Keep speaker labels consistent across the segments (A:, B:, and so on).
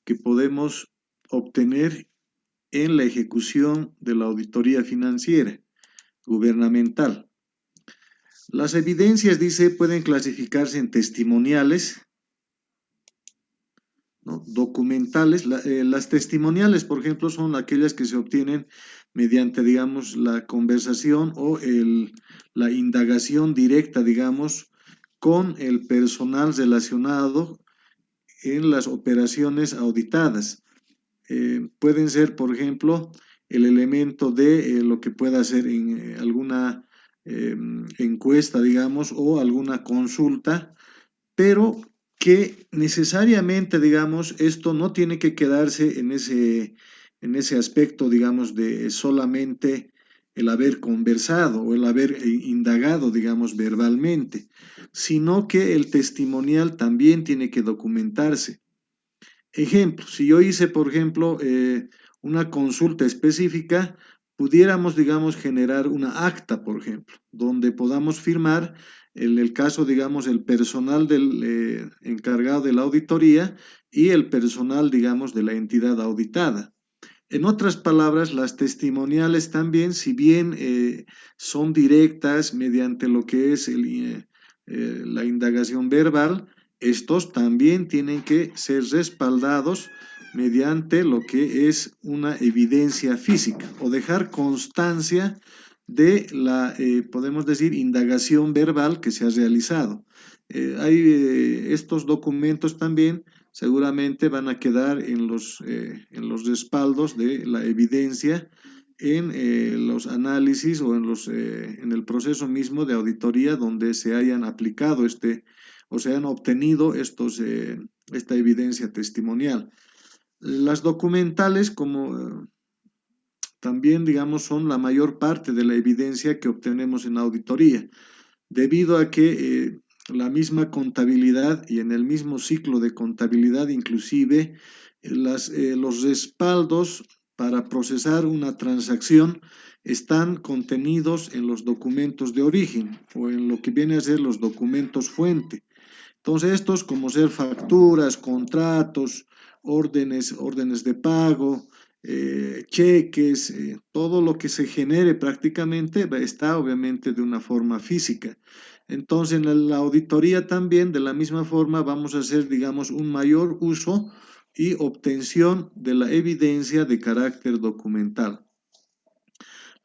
A: que podemos obtener en la ejecución de la auditoría financiera gubernamental. Las evidencias, dice, pueden clasificarse en testimoniales, ¿no? Documentales. Las testimoniales, por ejemplo, son aquellas que se obtienen mediante, digamos, la conversación o la indagación directa, digamos, con el personal relacionado en las operaciones auditadas. Pueden ser, por ejemplo, el elemento de lo que pueda ser en alguna encuesta, digamos, o alguna consulta, pero que necesariamente, digamos, esto no tiene que quedarse en ese aspecto, digamos, de solamente el haber conversado o el haber indagado, digamos, verbalmente, sino que el testimonial también tiene que documentarse. Ejemplo, si yo hice, por ejemplo, una consulta específica, pudiéramos, digamos, generar una acta, por ejemplo, donde podamos firmar, en el caso, digamos, el personal del encargado de la auditoría y el personal, digamos, de la entidad auditada. En otras palabras, las testimoniales también, si bien son directas mediante lo que es la indagación verbal, estos también tienen que ser respaldados mediante lo que es una evidencia física o dejar constancia de la, podemos decir, indagación verbal que se ha realizado. Hay estos documentos también seguramente van a quedar en los respaldos de la evidencia en los análisis o en el proceso mismo de auditoría donde se hayan aplicado o se hayan obtenido esta evidencia testimonial. Las documentales, como también, digamos, son la mayor parte de la evidencia que obtenemos en auditoría, debido a que la misma contabilidad y en el mismo ciclo de contabilidad, inclusive los respaldos para procesar una transacción están contenidos en los documentos de origen o en lo que viene a ser los documentos fuente. Entonces, estos como ser facturas, contratos, órdenes de pago, cheques, todo lo que se genere prácticamente está obviamente de una forma física. Entonces, en la auditoría también, de la misma forma, vamos a hacer, digamos, un mayor uso y obtención de la evidencia de carácter documental.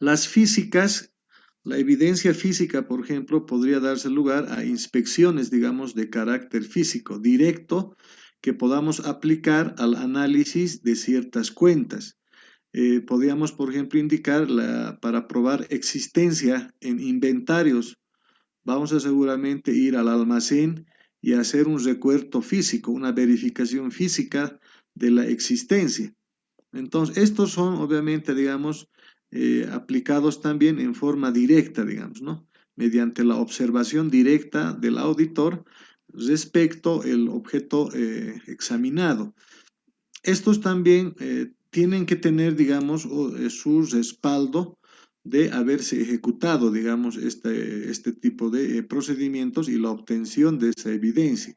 A: Las físicas, la evidencia física, por ejemplo, podría darse lugar a inspecciones, digamos, de carácter físico, directo, que podamos aplicar al análisis de ciertas cuentas. Podríamos, por ejemplo, indicar para probar existencia en inventarios. Vamos a seguramente ir al almacén y hacer un recuento físico, una verificación física de la existencia. Entonces, estos son obviamente, digamos, aplicados también en forma directa, digamos, ¿no? Mediante la observación directa del auditor respecto al objeto examinado. Estos también tienen que tener, digamos, su respaldo de haberse ejecutado, digamos, este tipo de procedimientos y la obtención de esa evidencia.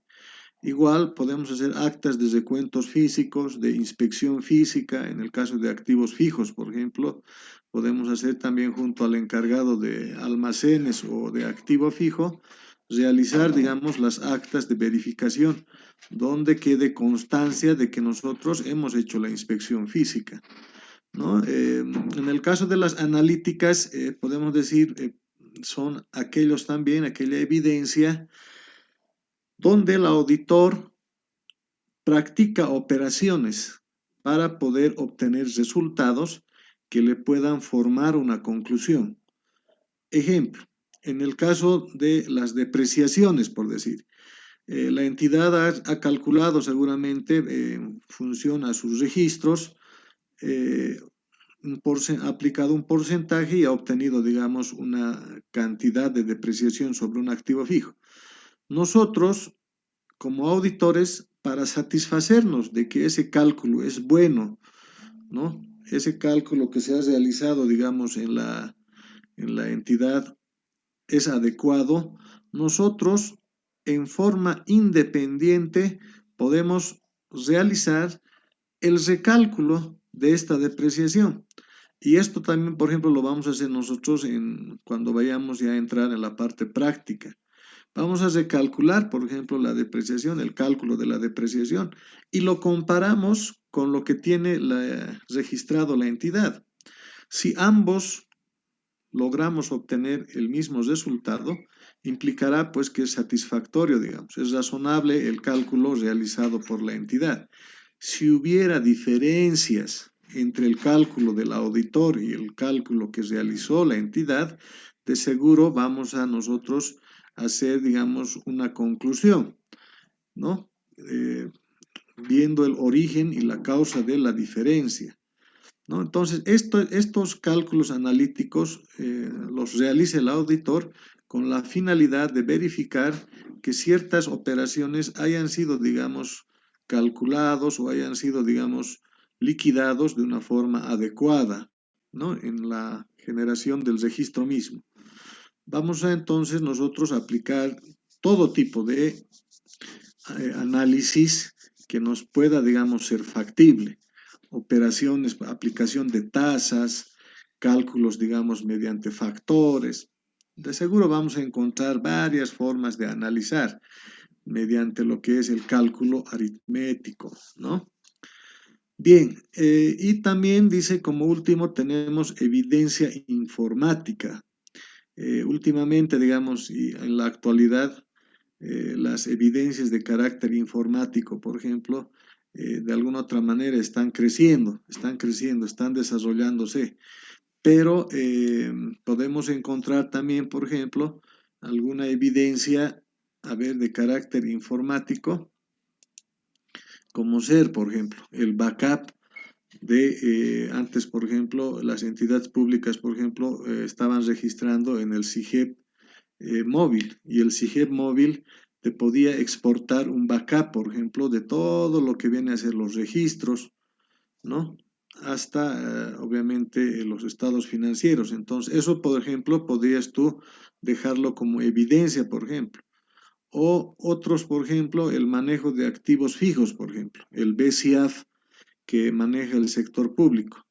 A: Igual podemos hacer actas de recuentos físicos, de inspección física, en el caso de activos fijos, por ejemplo, podemos hacer también junto al encargado de almacenes o de activo fijo, realizar, digamos, las actas de verificación, donde quede constancia de que nosotros hemos hecho la inspección física, ¿no? En el caso de las analíticas, podemos decir, son aquellos también, aquella evidencia donde el auditor practica operaciones para poder obtener resultados que le puedan formar una conclusión. Ejemplo, en el caso de las depreciaciones, por decir, la entidad ha calculado seguramente en función a sus registros, eh, ha aplicado un porcentaje y ha obtenido, digamos, una cantidad de depreciación sobre un activo fijo. Nosotros, como auditores, para satisfacernos de que ese cálculo es bueno, ¿no? Ese cálculo que se ha realizado, digamos, en la entidad es adecuado, nosotros en forma independiente podemos realizar el recálculo de esta depreciación. Y esto también, por ejemplo, lo vamos a hacer nosotros cuando vayamos ya a entrar en la parte práctica. Vamos a recalcular, por ejemplo, la depreciación, el cálculo de la depreciación, y lo comparamos con lo que tiene registrado la entidad. Si ambos logramos obtener el mismo resultado, implicará pues que es satisfactorio, digamos, es razonable el cálculo realizado por la entidad. Si hubiera diferencias entre el cálculo del auditor y el cálculo que realizó la entidad, de seguro vamos a nosotros hacer, digamos, una conclusión, ¿no? Viendo el origen y la causa de la diferencia, ¿no? Entonces, estos cálculos analíticos los realiza el auditor con la finalidad de verificar que ciertas operaciones hayan sido, digamos, calculados o hayan sido, digamos, liquidados de una forma adecuada, ¿no? En la generación del registro mismo. Vamos a entonces nosotros aplicar todo tipo de análisis que nos pueda, digamos, ser factible. Operaciones, aplicación de tasas, cálculos, digamos, mediante factores. De seguro vamos a encontrar varias formas de analizar mediante lo que es el cálculo aritmético, ¿no? Bien, y también dice como último tenemos evidencia informática. Últimamente, digamos, y en la actualidad, las evidencias de carácter informático, por ejemplo, de alguna otra manera están desarrollándose, pero podemos encontrar también, por ejemplo, alguna evidencia, a ver, de carácter informático, como ser, por ejemplo, el backup antes, por ejemplo, las entidades públicas, por ejemplo, estaban registrando en el SIGEP móvil, y el SIGEP móvil te podía exportar un backup, por ejemplo, de todo lo que viene a ser los registros, ¿no? Hasta, obviamente, los estados financieros. Entonces, eso, por ejemplo, podrías tú dejarlo como evidencia, por ejemplo. O otros, por ejemplo, el manejo de activos fijos, por ejemplo, el BCAF que maneja el sector público.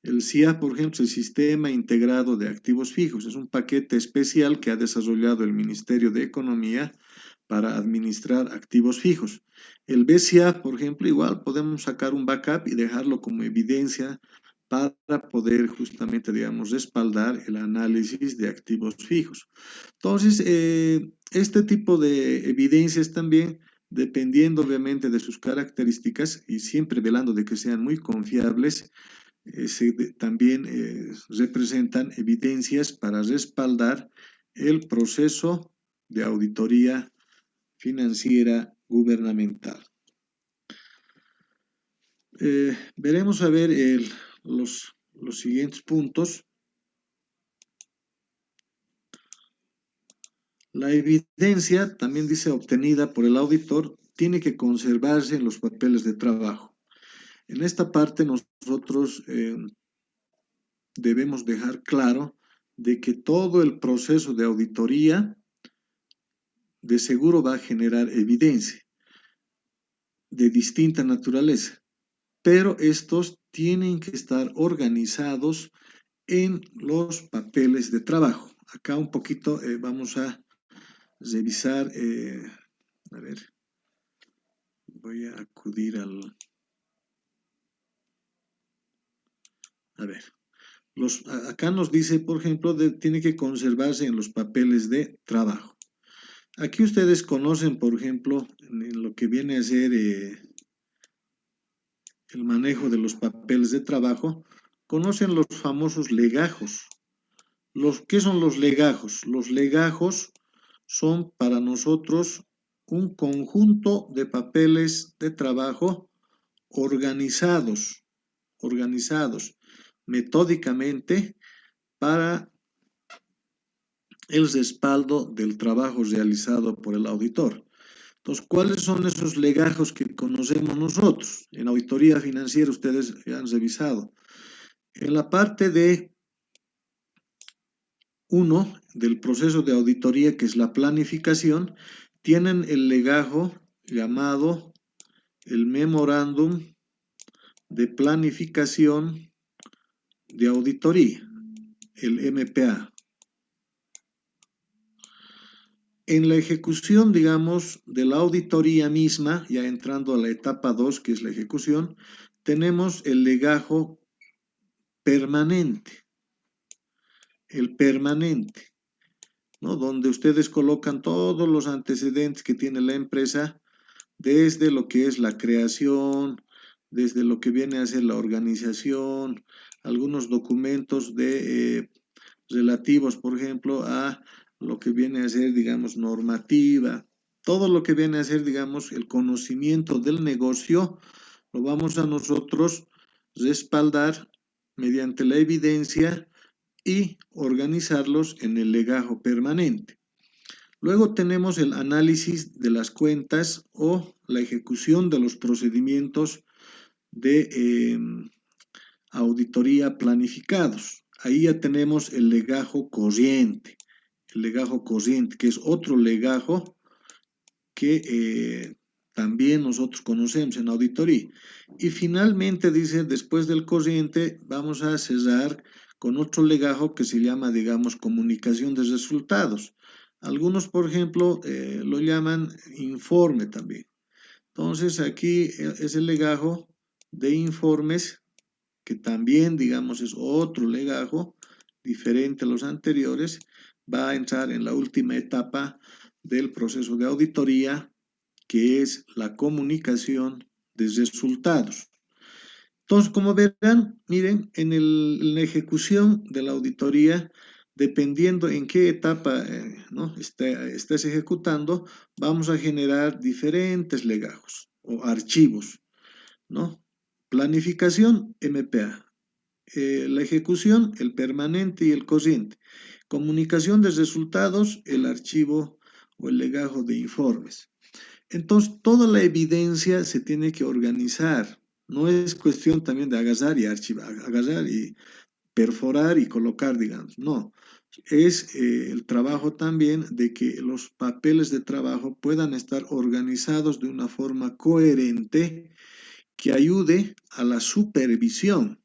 A: El SIA, por ejemplo, es el Sistema Integrado de Activos Fijos. Es un paquete especial que ha desarrollado el Ministerio de Economía para administrar activos fijos. El BCA, por ejemplo, igual podemos sacar un backup y dejarlo como evidencia para poder justamente, digamos, respaldar el análisis de activos fijos. Entonces, este tipo de evidencias también, dependiendo obviamente de sus características y siempre velando de que sean muy confiables, también representan evidencias para respaldar el proceso de auditoría financiera gubernamental. Veremos a ver los siguientes puntos. La evidencia, también dice, obtenida por el auditor, tiene que conservarse en los papeles de trabajo. En esta parte nosotros debemos dejar claro de que todo el proceso de auditoría de seguro va a generar evidencia de distinta naturaleza, pero estos tienen que estar organizados en los papeles de trabajo. Acá un poquito vamos a revisar, a ver, voy a acudir a ver, acá nos dice, por ejemplo, tiene que conservarse en los papeles de trabajo. Aquí ustedes conocen, por ejemplo, en lo que viene a ser el manejo de los papeles de trabajo, conocen los famosos legajos. ¿Qué son los legajos? Los legajos son para nosotros un conjunto de papeles de trabajo organizados metódicamente para el respaldo del trabajo realizado por el auditor. Entonces, ¿cuáles son esos legajos que conocemos nosotros? En auditoría financiera ustedes ya han revisado. En la parte de 1 del proceso de auditoría, que es la planificación, tienen el legajo llamado el memorándum de planificación de auditoría, el MPA. En la ejecución, digamos, de la auditoría misma, ya entrando a la etapa 2, que es la ejecución, tenemos el legajo permanente, el permanente, ¿no? Donde ustedes colocan todos los antecedentes que tiene la empresa, desde lo que es la creación, desde lo que viene a ser la organización, algunos documentos relativos, por ejemplo, a lo que viene a ser, digamos, normativa, todo lo que viene a ser, digamos, el conocimiento del negocio, lo vamos a nosotros respaldar mediante la evidencia y organizarlos en el legajo permanente. Luego tenemos el análisis de las cuentas o la ejecución de los procedimientos de auditoría planificados. Ahí ya tenemos el legajo corriente, que es otro legajo que también nosotros conocemos en auditoría. Y finalmente dice, después del corriente, vamos a cerrar con otro legajo que se llama, digamos, comunicación de resultados. Algunos, por ejemplo, lo llaman informe también. Entonces, aquí es el legajo de informes, que también, digamos, es otro legajo, diferente a los anteriores, va a entrar en la última etapa del proceso de auditoría, que es la comunicación de resultados. Entonces, como verán, miren, en la ejecución de la auditoría, dependiendo en qué etapa ¿no? estés ejecutando, vamos a generar diferentes legajos o archivos, ¿no? Planificación, MPA. La ejecución, el permanente y el corriente. Comunicación de resultados, el archivo o el legajo de informes. Entonces, toda la evidencia se tiene que organizar. No es cuestión también de agarrar y archivar, agarrar y perforar y colocar, digamos. No, es el trabajo también de que los papeles de trabajo puedan estar organizados de una forma coherente que ayude a la supervisión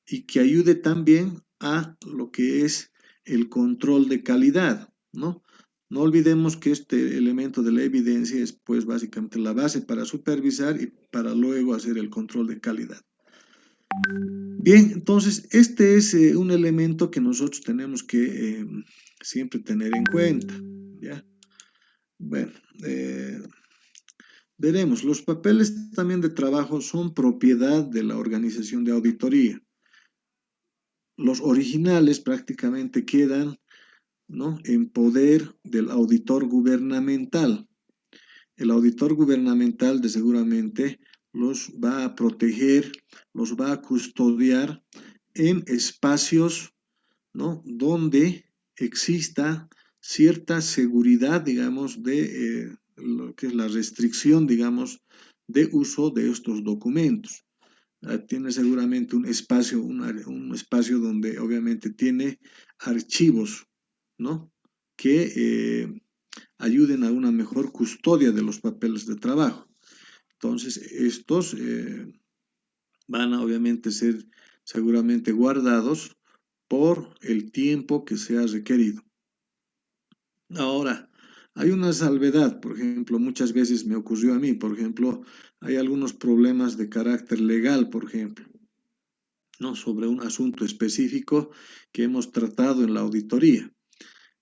A: y que ayude también a lo que es el control de calidad, ¿no? No olvidemos que este elemento de la evidencia es pues básicamente la base para supervisar y para luego hacer el control de calidad. Bien, entonces este es un elemento que nosotros tenemos que siempre tener en cuenta, ¿ya? Bueno, veremos, los papeles también de trabajo son propiedad de la organización de auditoría. Los originales prácticamente quedan, ¿no?, en poder del auditor gubernamental. El auditor gubernamental de seguramente los va a proteger, los va a custodiar en espacios, ¿no?, donde exista cierta seguridad, digamos, de lo que es la restricción, digamos, de uso de estos documentos. Tiene seguramente un espacio, un espacio donde obviamente tiene archivos, ¿no?, que ayuden a una mejor custodia de los papeles de trabajo. Entonces, estos van a obviamente ser seguramente guardados por el tiempo que sea requerido. Ahora, hay una salvedad, por ejemplo, muchas veces me ocurrió a mí, por ejemplo, hay algunos problemas de carácter legal, por ejemplo, ¿no?, sobre un asunto específico que hemos tratado en la auditoría.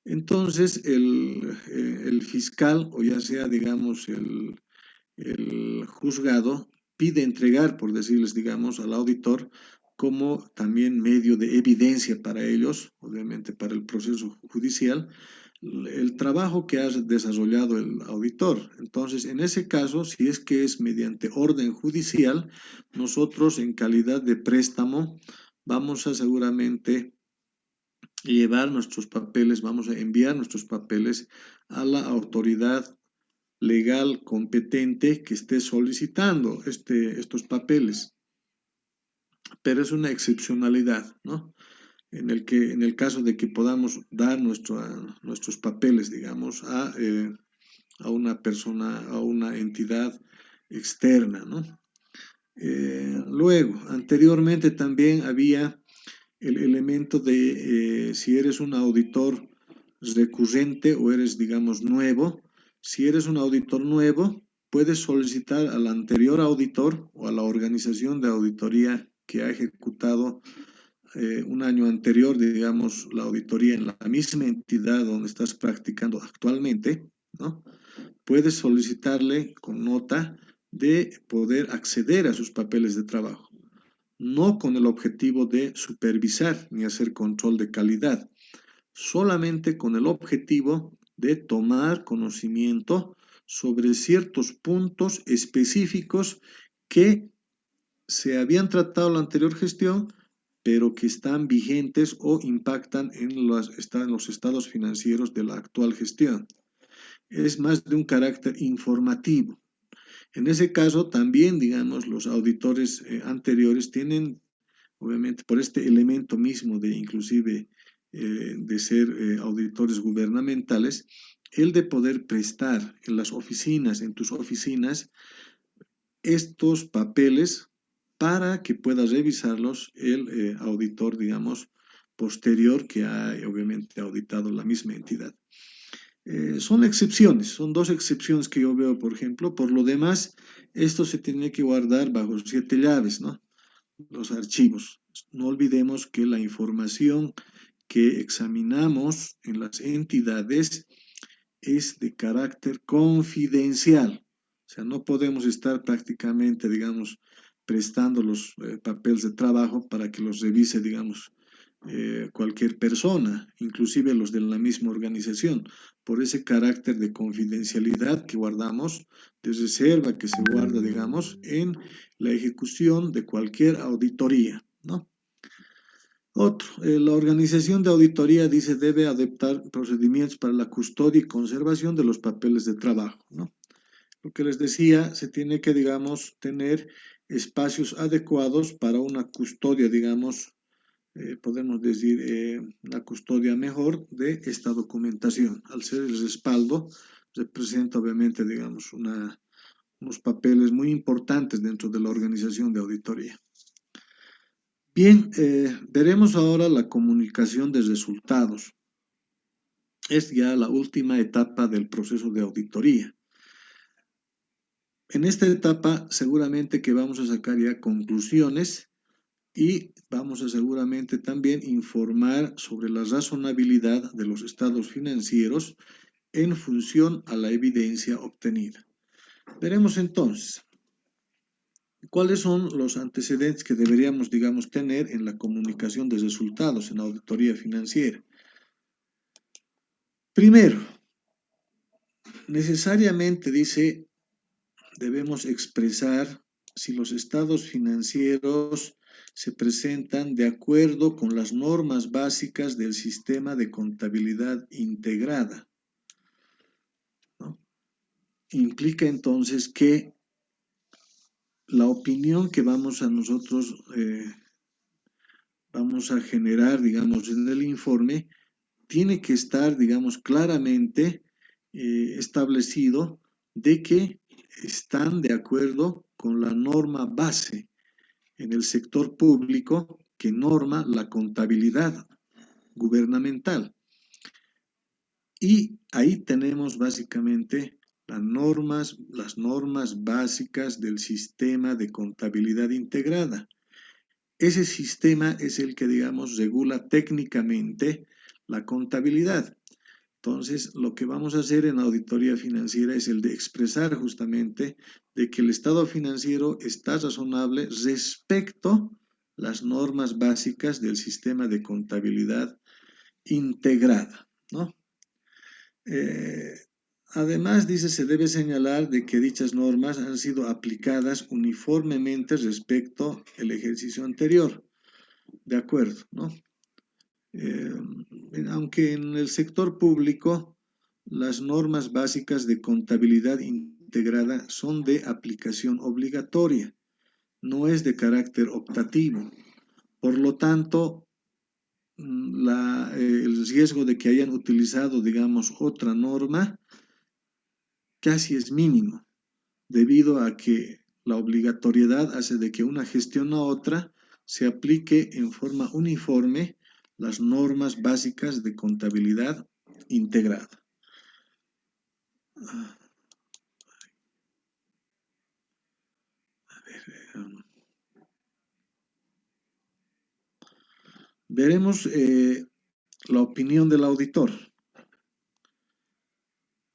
A: Entonces, el fiscal, o ya sea, digamos, el juzgado, pide entregar, por decirles, digamos, al auditor como también medio de evidencia para ellos, obviamente para el proceso judicial, el trabajo que ha desarrollado el auditor. Entonces, en ese caso, si es que es mediante orden judicial, nosotros en calidad de préstamo vamos a seguramente llevar nuestros papeles, vamos a enviar nuestros papeles a la autoridad legal competente que esté solicitando estos papeles. Pero es una excepcionalidad, ¿no? En el caso de que podamos dar nuestros papeles, digamos, a una persona, a una entidad externa, ¿no? Luego, anteriormente también había el elemento de si eres un auditor recurrente o eres, digamos, nuevo. Si eres un auditor nuevo, puedes solicitar al anterior auditor o a la organización de auditoría que ha ejecutado un año anterior, digamos, la auditoría en la misma entidad donde estás practicando actualmente, ¿no? Puedes solicitarle con nota de poder acceder a sus papeles de trabajo, no con el objetivo de supervisar ni hacer control de calidad, solamente con el objetivo de tomar conocimiento sobre ciertos puntos específicos que se habían tratado en la anterior gestión, pero que están vigentes o impactan en los estados financieros de la actual gestión. Es más de un carácter informativo. En ese caso, también, digamos, los auditores anteriores tienen, obviamente, por este elemento mismo de inclusive de ser auditores gubernamentales, el de poder prestar en las oficinas, en tus oficinas, estos papeles para que pueda revisarlos el auditor, digamos, posterior que ha obviamente auditado la misma entidad. Son excepciones, son dos excepciones que yo veo, por ejemplo. Por lo demás, esto se tiene que guardar bajo 7 llaves, ¿no? Los archivos. No olvidemos que la información que examinamos en las entidades es de carácter confidencial. O sea, no podemos estar prácticamente, digamos, prestando los papeles de trabajo para que los revise, digamos, cualquier persona, inclusive los de la misma organización, por ese carácter de confidencialidad que guardamos, de reserva que se guarda, digamos, en la ejecución de cualquier auditoría, ¿no? Otro, la organización de auditoría dice debe adoptar procedimientos para la custodia y conservación de los papeles de trabajo, ¿no? Lo que les decía, se tiene que, digamos, tener espacios adecuados para una custodia, digamos, podemos decir, una custodia mejor de esta documentación. Al ser el respaldo, representa obviamente, digamos, unos papeles muy importantes dentro de la organización de auditoría. Bien, veremos ahora la comunicación de resultados. Es ya la última etapa del proceso de auditoría. En esta etapa seguramente que vamos a sacar ya conclusiones y vamos a seguramente también informar sobre la razonabilidad de los estados financieros en función a la evidencia obtenida. Veremos entonces cuáles son los antecedentes que deberíamos, digamos, tener en la comunicación de resultados en la auditoría financiera. Primero, necesariamente dice, debemos expresar si los estados financieros se presentan de acuerdo con las normas básicas del sistema de contabilidad integrada, ¿no? Implica entonces que la opinión que vamos a nosotros vamos a generar, digamos, en el informe, tiene que estar, digamos, claramente establecido de que están de acuerdo con la norma base en el sector público que norma la contabilidad gubernamental. Y ahí tenemos básicamente las normas básicas del sistema de contabilidad integrada. Ese sistema es el que, digamos, regula técnicamente la contabilidad. Entonces, lo que vamos a hacer en auditoría financiera es el de expresar justamente de que el estado financiero está razonable respecto a las normas básicas del sistema de contabilidad integrada, ¿no? Además, dice, se debe señalar de que dichas normas han sido aplicadas uniformemente respecto al ejercicio anterior. De acuerdo, ¿no? Aunque en el sector público las normas básicas de contabilidad integrada son de aplicación obligatoria, no es de carácter optativo. Por lo tanto, el riesgo de que hayan utilizado, digamos, otra norma casi es mínimo, debido a que La obligatoriedad hace de que una gestión a otra se aplique en forma uniforme las normas básicas de contabilidad integrada. Veremos la opinión del auditor.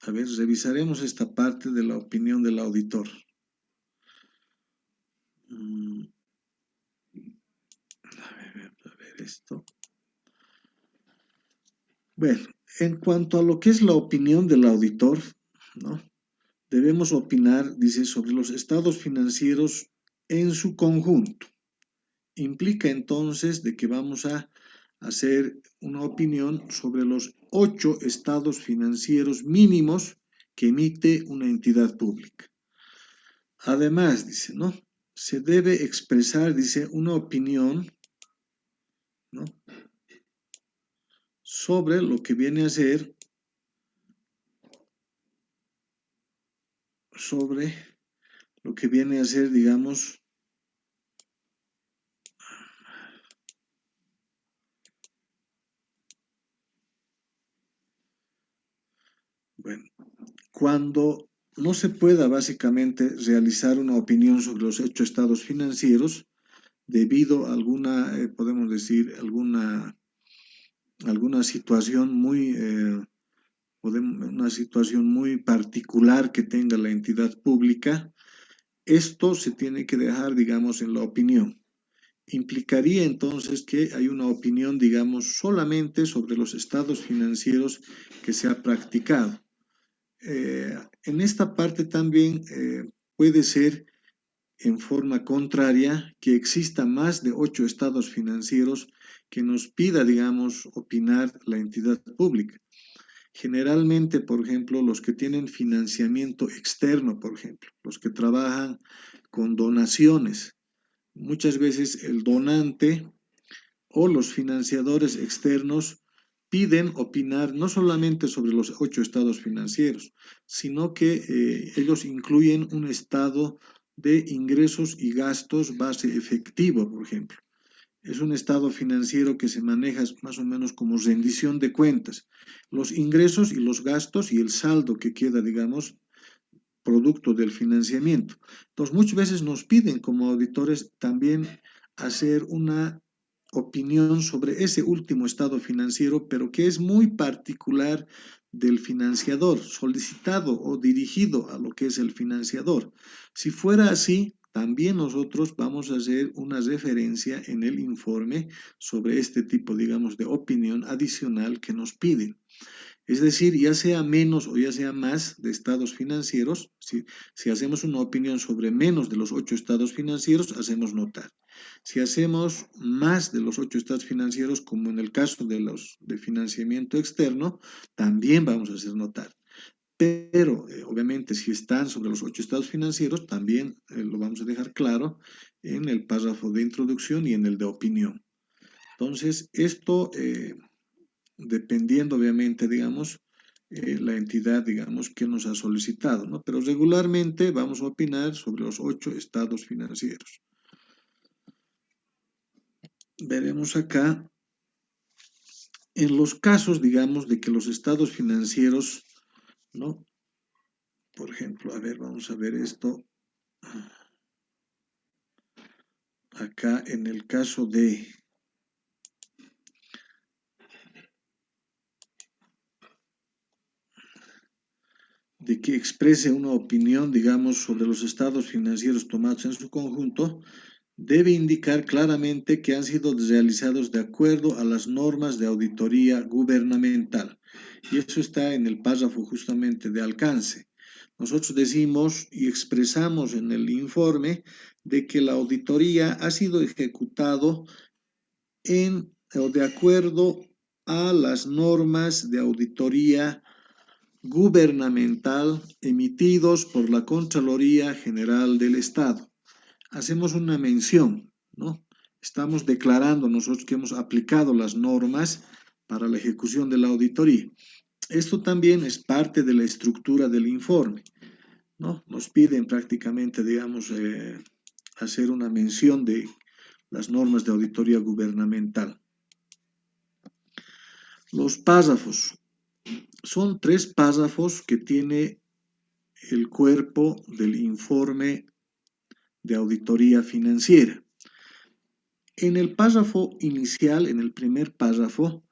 A: A ver, revisaremos esta parte de la opinión del auditor. A ver esto. Bueno, en cuanto a lo que es la opinión del auditor, ¿no? Debemos opinar, dice, sobre los estados financieros en su conjunto. Implica entonces de que vamos a hacer una opinión sobre los 8 estados financieros mínimos que emite una entidad pública. Además, dice, ¿no? Se debe expresar, dice, una opinión, ¿no? Sobre lo que viene a ser, digamos, bueno, cuando no se pueda básicamente realizar una opinión sobre los 8 estados financieros, debido a alguna, podemos decir, alguna situación una situación muy particular que tenga la entidad pública, esto se tiene que dejar, digamos, en la opinión. Implicaría entonces que hay una opinión, digamos, solamente sobre los estados financieros que se ha practicado. En esta parte también puede ser en forma contraria que exista más de 8 estados financieros que nos pida, digamos, opinar la entidad pública. Generalmente, por ejemplo, los que tienen financiamiento externo, por ejemplo, los que trabajan con donaciones, muchas veces el donante o los financiadores externos piden opinar no solamente sobre los 8 estados financieros, sino que ellos incluyen un estado de ingresos y gastos base efectivo, por ejemplo. Es un estado financiero que se maneja más o menos como rendición de cuentas. Los ingresos y los gastos y el saldo que queda, digamos, producto del financiamiento. Entonces, muchas veces nos piden como auditores también hacer una opinión sobre ese último estado financiero, pero que es muy particular del financiador, solicitado o dirigido a lo que es el financiador. Si fuera así, también nosotros vamos a hacer una referencia en el informe sobre este tipo, digamos, de opinión adicional que nos piden. Es decir, ya sea menos o ya sea más de estados financieros, si hacemos una opinión sobre menos de los 8 estados financieros, hacemos notar. Si hacemos más de los 8 estados financieros, como en el caso de los de financiamiento externo, también vamos a hacer notar. Pero, obviamente, si están sobre los 8 estados financieros, también lo vamos a dejar claro en el párrafo de introducción y en el de opinión. Entonces, esto dependiendo obviamente, digamos, la entidad, digamos, que nos ha solicitado, ¿no? Pero regularmente vamos a opinar sobre los 8 estados financieros. Veremos acá, en los casos, digamos, de que los estados financieros, ¿no? Por ejemplo, a ver, vamos a ver esto. Acá en el caso de que exprese una opinión, digamos, sobre los estados financieros tomados en su conjunto, debe indicar claramente que han sido realizados de acuerdo a las normas de auditoría gubernamental. Y eso está en el párrafo justamente de alcance. Nosotros decimos y expresamos en el informe de que la auditoría ha sido ejecutado de acuerdo a las normas de auditoría gubernamental emitidos por la Contraloría General del Estado. Hacemos una mención, ¿no? Estamos declarando nosotros que hemos aplicado las normas para la ejecución de la auditoría. Esto también es parte de la estructura del informe. ¿no? Nos piden prácticamente, digamos, hacer una mención de las normas de auditoría gubernamental. Los párrafos. Son 3 párrafos que tiene el cuerpo del informe de auditoría financiera. En el párrafo inicial, en el primer párrafo,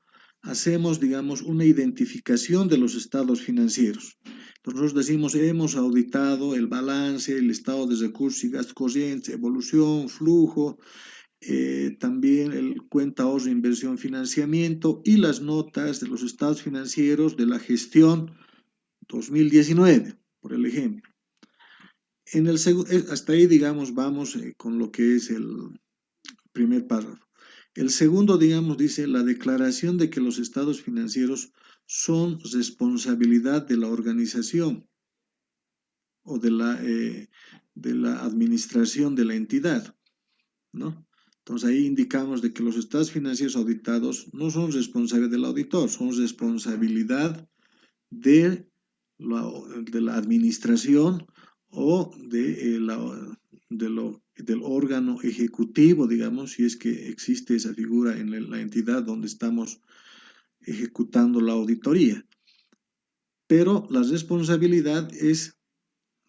A: hacemos, digamos, una identificación de los estados financieros. Nosotros decimos, hemos auditado el balance, el estado de recursos y gastos corrientes, evolución, flujo, también el cuenta ahorro, inversión, financiamiento y las notas de los estados financieros de la gestión 2019, por el ejemplo. Hasta ahí, digamos, vamos con lo que es el primer párrafo. El segundo, digamos, dice la declaración de que los estados financieros son responsabilidad de la organización o de la administración de la entidad, ¿no? Entonces ahí indicamos de que los estados financieros auditados no son responsabilidad del auditor, son responsabilidad de de la administración o del órgano ejecutivo, digamos, si es que existe esa figura en la entidad donde estamos ejecutando la auditoría. Pero la responsabilidad es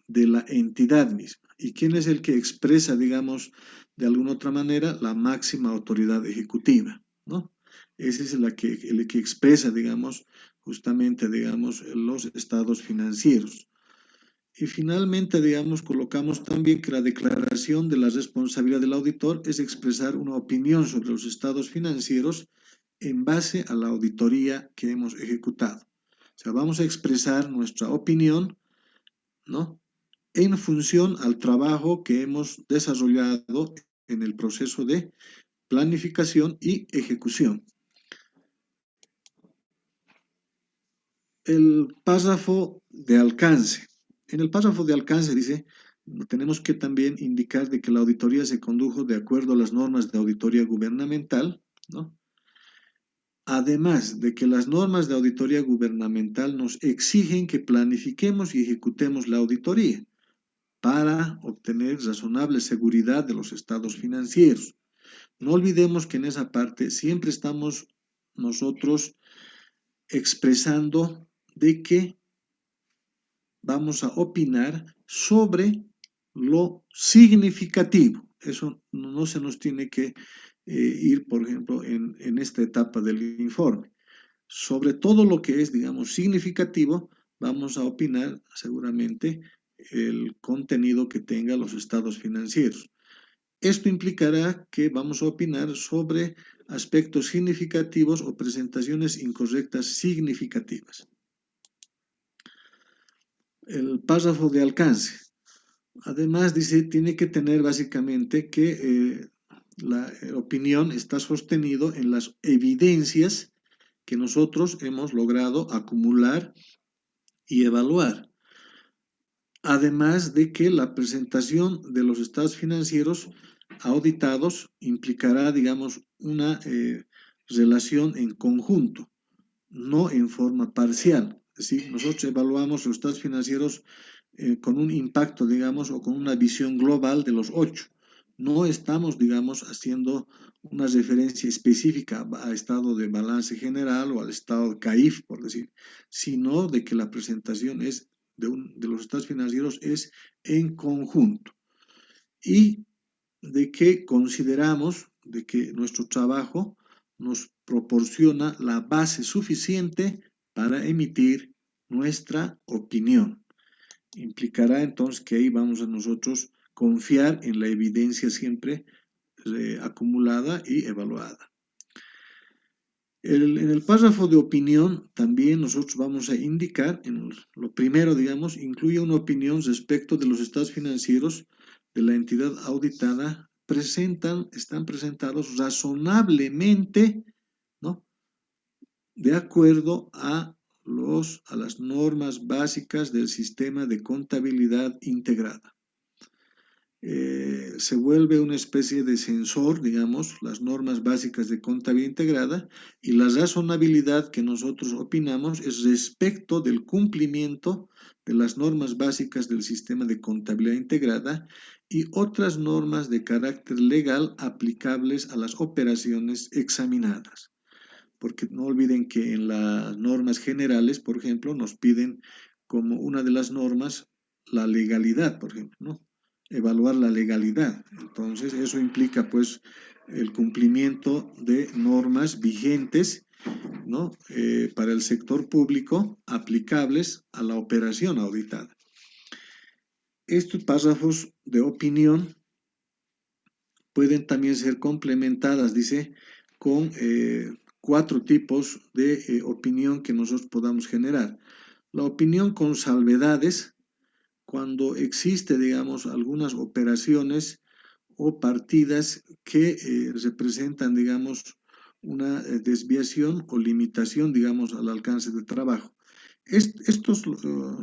A: de la entidad misma. ¿Y quién es el que expresa, digamos, de alguna otra manera, la máxima autoridad ejecutiva, ¿no? Ese es el que expresa, digamos, justamente, digamos, los estados financieros. Y finalmente, digamos, colocamos también que la declaración de la responsabilidad del auditor es expresar una opinión sobre los estados financieros en base a la auditoría que hemos ejecutado. O sea, vamos a expresar nuestra opinión, ¿no? En función al trabajo que hemos desarrollado en el proceso de planificación y ejecución. El párrafo de alcance. En el párrafo de alcance dice, tenemos que también indicar de que la auditoría se condujo de acuerdo a las normas de auditoría gubernamental, ¿no? Además de que las normas de auditoría gubernamental nos exigen que planifiquemos y ejecutemos la auditoría para obtener razonable seguridad de los estados financieros. No olvidemos que en esa parte siempre estamos nosotros expresando de que vamos a opinar sobre lo significativo. Eso no se nos tiene que ir, por ejemplo, en esta etapa del informe. Sobre todo lo que es, digamos, significativo, vamos a opinar seguramente el contenido que tenga los estados financieros. Esto implicará que vamos a opinar sobre aspectos significativos o presentaciones incorrectas significativas. El párrafo de alcance. Además, dice, tiene que tener básicamente que la opinión está sostenido en las evidencias que nosotros hemos logrado acumular y evaluar. Además de que la presentación de los estados financieros auditados implicará, digamos, una relación en conjunto, no en forma parcial. Es decir, nosotros evaluamos los estados financieros con un impacto, digamos, o con una visión global de los 8. No estamos, digamos, haciendo una referencia específica a estado de balance general o al estado de CAIF, por decir, sino de que la presentación es de los estados financieros es en conjunto y de que consideramos de que nuestro trabajo nos proporciona la base suficiente para emitir nuestra opinión. Implicará entonces que ahí vamos a nosotros confiar en la evidencia siempre acumulada y evaluada. En el párrafo de opinión también nosotros vamos a indicar, en lo primero, digamos, incluye una opinión respecto de los estados financieros de la entidad auditada, están presentados razonablemente, ¿no? De acuerdo a las normas básicas del sistema de contabilidad integrada. se vuelve una especie de sensor, digamos, las normas básicas de contabilidad integrada, y la razonabilidad que nosotros opinamos es respecto del cumplimiento de las normas básicas del sistema de contabilidad integrada y otras normas de carácter legal aplicables a las operaciones examinadas. Porque no olviden que en las normas generales, por ejemplo, nos piden como una de las normas la legalidad, por ejemplo, ¿no? Evaluar la legalidad. Entonces, eso implica pues el cumplimiento de normas vigentes, ¿no? Para el sector público aplicables a la operación auditada. Estos párrafos de opinión pueden también ser complementadas, dice, con 4 tipos de opinión que nosotros podamos generar. La opinión con salvedades, cuando existe, digamos, algunas operaciones o partidas que representan, digamos, una desviación o limitación, digamos, al alcance del trabajo. Estos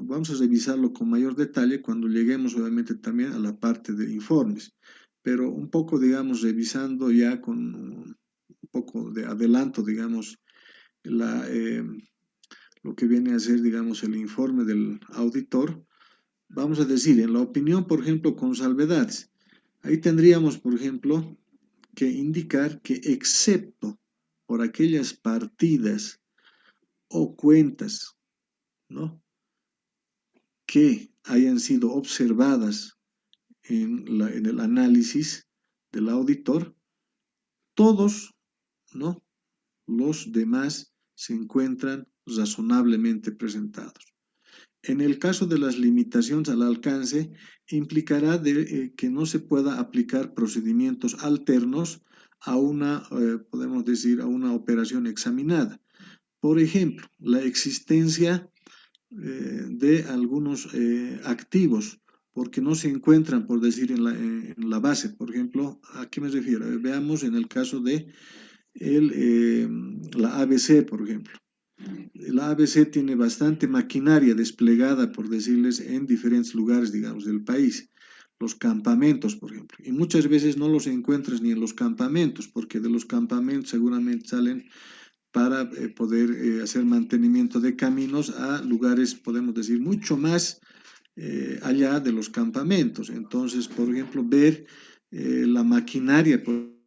A: vamos a revisarlo con mayor detalle cuando lleguemos, obviamente, también a la parte de informes, pero un poco, digamos, revisando ya con un poco de adelanto, digamos, la, lo que viene a ser, digamos, el informe del auditor. Vamos a decir, en la opinión, por ejemplo, con salvedades, ahí tendríamos, por ejemplo, que indicar que excepto por aquellas partidas o cuentas, ¿no?, que hayan sido observadas en el análisis del auditor, todos, ¿no?, los demás se encuentran razonablemente presentados. En el caso de las limitaciones al alcance, implicará que no se pueda aplicar procedimientos alternos a una, podemos decir, a una operación examinada. Por ejemplo, la existencia de algunos activos, porque no se encuentran, por decir, en la base. Por ejemplo, ¿a qué me refiero? Veamos en el caso de la ABC, por ejemplo. La ABC tiene bastante maquinaria desplegada, por decirles, en diferentes lugares, digamos, del país. Los campamentos, por ejemplo. Y muchas veces no los encuentras ni en los campamentos, porque de los campamentos seguramente salen para poder hacer mantenimiento de caminos a lugares, podemos decir, mucho más allá de los campamentos. Entonces, por ejemplo, ver la maquinaria, por